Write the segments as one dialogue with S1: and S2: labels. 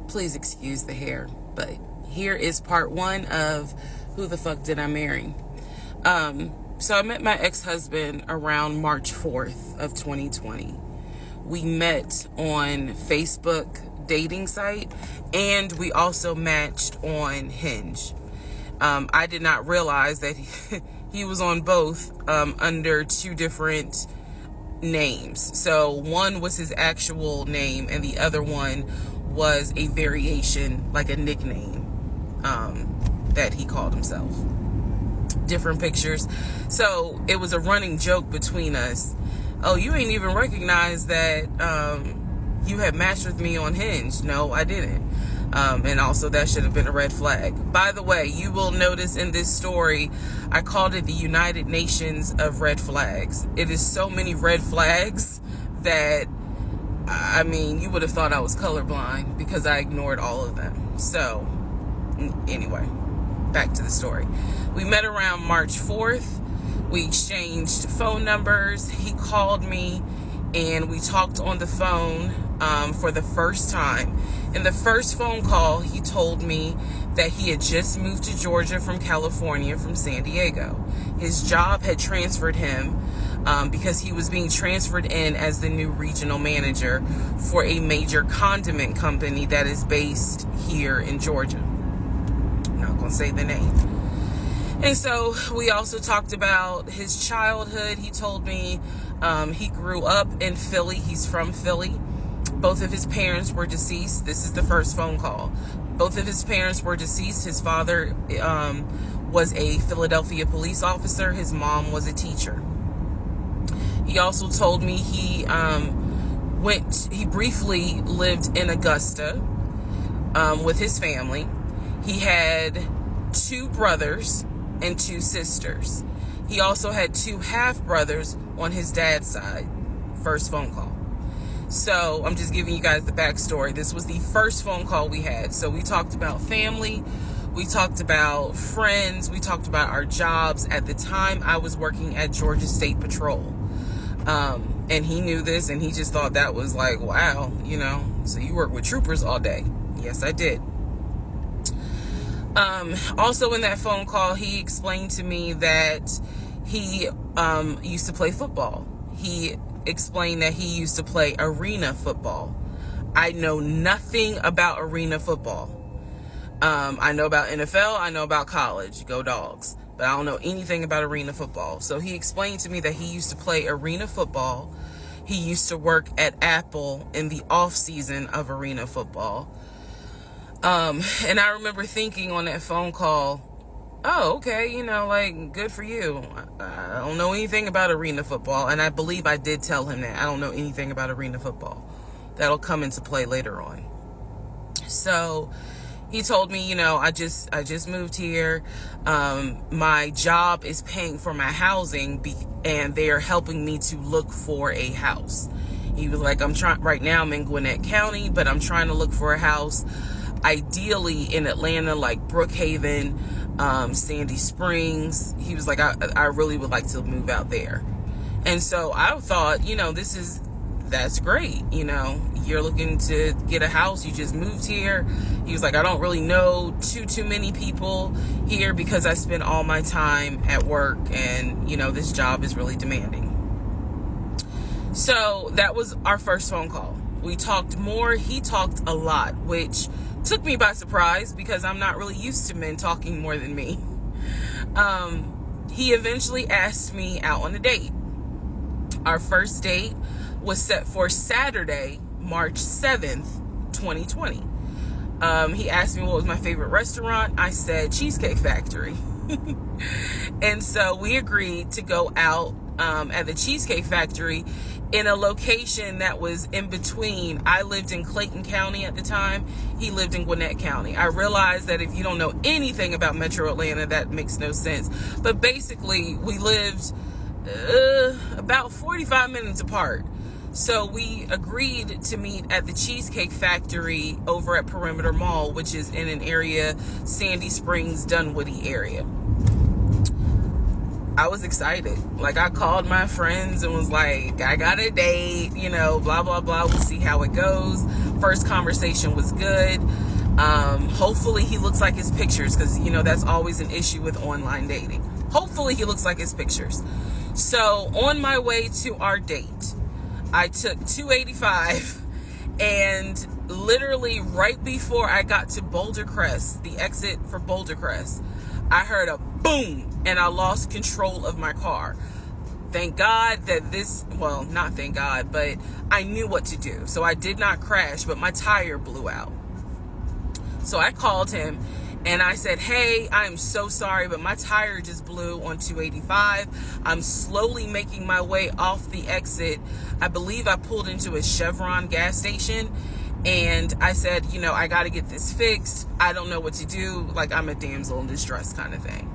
S1: Please excuse the hair, but here is part one of Who the Fuck Did I Marry? So I met my ex-husband around March 4th of 2020. We met on Facebook dating site, and we also matched on Hinge. I did not realize that he was on both under two different names. So one was his actual name, and the other one was a variation, like a nickname that he called himself. Different pictures. So it was a running joke between us. Oh, you ain't even recognize that you had matched with me on Hinge. No, I didn't. And also that should have been a red flag. By the way, you will notice in this story, I called it the United Nations of red flags. It is so many red flags that, I mean, you would have thought I was colorblind because I ignored all of them. So anyway, back to the story. We met around March 4th. We exchanged phone numbers. He called me and we talked on the phone for the first time. In the first phone call, he told me that he had just moved to Georgia from California, from San Diego. His job had transferred him because he was being transferred in as the new regional manager for a major condiment company that is based here in Georgia. I'm not going to say the name. And so we also talked about his childhood. He told me he grew up in Philly. He's from Philly. Both of his parents were deceased. This is the first phone call. Both of his parents were deceased. His father was a Philadelphia police officer. His mom was a teacher. He also told me he briefly lived in Augusta with his family. He had 2 brothers and 2 sisters. He also had 2 half-brothers on his dad's side. First phone call. So I'm just giving you guys the backstory. This was the first phone call we had. So we talked about family. We talked about friends. We talked about our jobs. At the time, I was working at Georgia State Patrol. And he knew this, and he just thought that was like, wow, so you work with troopers all day. Yes, I did. Also in that phone call, he explained to me that he used to play football. He explained that he used to play arena football. I know nothing about arena football. I know about NFL. I know about college. Go Dogs. But I don't know anything about arena football. So he explained to me that he used to play arena football. He used to work at Apple in the off season of arena football. And I remember thinking on that phone call, oh, okay, good for you. I don't know anything about arena football. And I believe I did tell him that. I don't know anything about arena football. That'll come into play later on. So he told me, I just moved here. My job is paying for my housing and they're helping me to look for a house. He was like, right now I'm in Gwinnett County, but I'm trying to look for a house ideally in Atlanta, like Brookhaven, Sandy Springs. He was like, I really would like to move out there. And so I thought, that's great. You're looking to get a house. You just moved here. He was like, I don't really know too many people here because I spend all my time at work and, this job is really demanding. So that was our first phone call. We talked more. He talked a lot, which took me by surprise because I'm not really used to men talking more than me. He eventually asked me out on a date. Our first date was set for Saturday, March 7th, 2020. He asked me what was my favorite restaurant. I said Cheesecake Factory. And so we agreed to go out at the Cheesecake Factory in a location that was in between. I lived in Clayton County at the time. He lived in Gwinnett County. I realized that if you don't know anything about Metro Atlanta, that makes no sense. But basically, we lived about 45 minutes apart. So we agreed to meet at the Cheesecake Factory over at Perimeter Mall, which is in an area, Sandy Springs, Dunwoody area. I was excited. Like, I called my friends and was like, I got a date, you know, blah, blah, blah. We'll see how it goes. First conversation was good. Hopefully he looks like his pictures, because, you know, that's always an issue with online dating. Hopefully he looks like his pictures. So on my way to our date, I took 285, and literally right before I got to Boulder Crest, the exit for Boulder Crest, I heard a boom, and I lost control of my car. Thank God that well, not thank God, but I knew what to do. So I did not crash, but my tire blew out. So I called him and I said, hey, I'm so sorry, but my tire just blew on 285. I'm slowly making my way off the exit. I believe I pulled into a Chevron gas station, and I said, you know, I got to get this fixed. I don't know what to do. Like, I'm a damsel in distress kind of thing.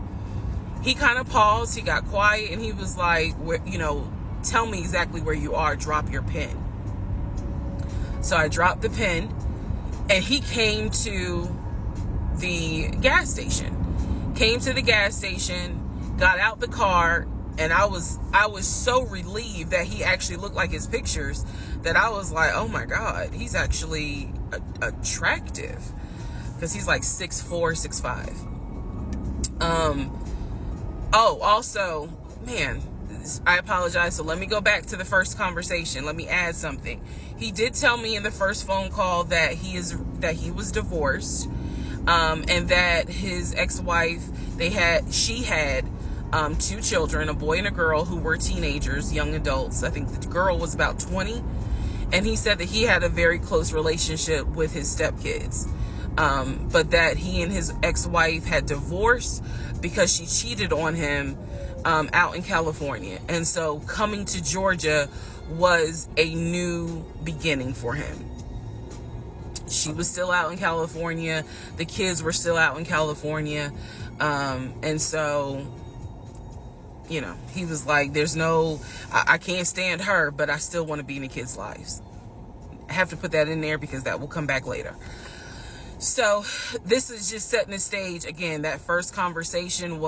S1: He kind of paused. He got quiet, and he was like, you know, tell me exactly where you are. Drop your pin. So I dropped the pin, and he came to the gas station. Came to the gas station, got out the car, and I was so relieved that he actually looked like his pictures, that I was like, oh my God, he's actually attractive, because he's like 6'4", 6'5". Oh, also, man, I apologize. So let me go back to the first conversation. Let me add something. He did tell me in the first phone call that he was divorced, and that his ex-wife, she had 2 children, a boy and a girl, who were teenagers, young adults. I think the girl was about 20. And he said that he had a very close relationship with his stepkids. But that he and his ex-wife had divorced because she cheated on him out in California. And so coming to Georgia was a new beginning for him. She was still out in California. The kids were still out in California. And so, you know, he was like, I can't stand her, but I still want to be in the kids' lives. I have to put that in there because that will come back later. So this is just setting the stage. Again, that first conversation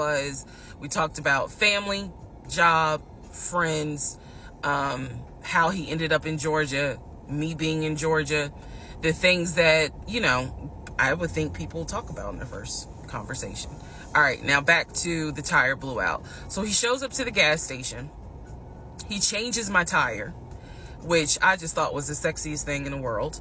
S1: we talked about family, job, friends, how he ended up in Georgia, me being in Georgia, the things that, you know, I would think people talk about in the first conversation. All right, now back to the tire blew out. So he shows up to the gas station. He changes my tire, which I just thought was the sexiest thing in the world.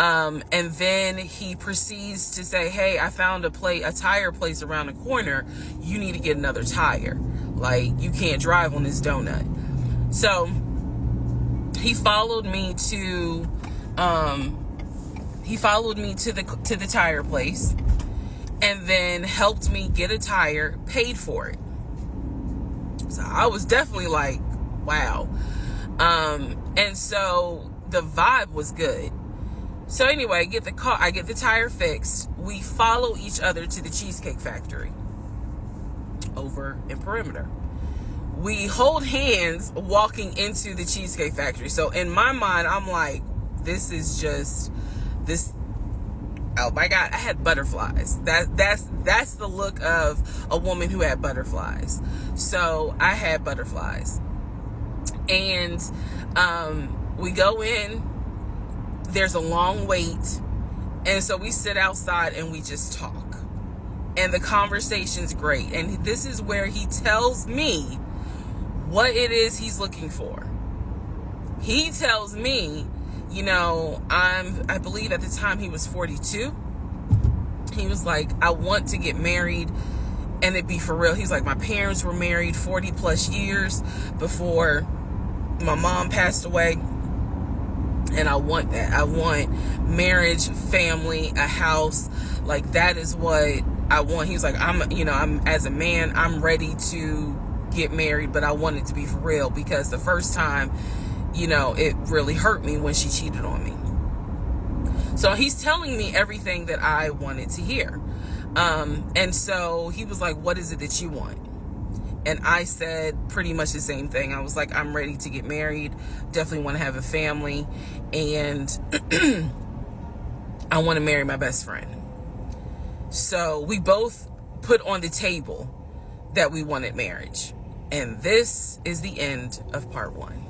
S1: And then he proceeds to say, hey, I found a tire place around the corner. You need to get another tire. Like, you can't drive on this donut. So he followed me to the tire place, and then helped me get a tire, paid for it. So I was definitely like, wow. And so the vibe was good. So anyway, I get the tire fixed. We follow each other to the Cheesecake Factory over in Perimeter. We hold hands walking into the Cheesecake Factory. So in my mind, I'm like, this. Oh my God, I had butterflies. That's the look of a woman who had butterflies. So I had butterflies. And we go in. There's a long wait. And so we sit outside and we just talk. And the conversation's great. And this is where he tells me what it is he's looking for. He tells me, you know, I believe at the time he was 42. He was like, I want to get married and it be for real. He's like, my parents were married 40 plus years before my mom passed away. And I want that. I want marriage, family, a house. Like, that is what I want. He was like, I'm as a man, I'm ready to get married, but I want it to be for real, because the first time, you know, it really hurt me when she cheated on me. So he's telling me everything that I wanted to hear. And so he was like, what is it that you want? And I said pretty much the same thing. I was like, I'm ready to get married. Definitely want to have a family. And I want to marry my best friend. So we both put on the table that we wanted marriage. And this is the end of part 1.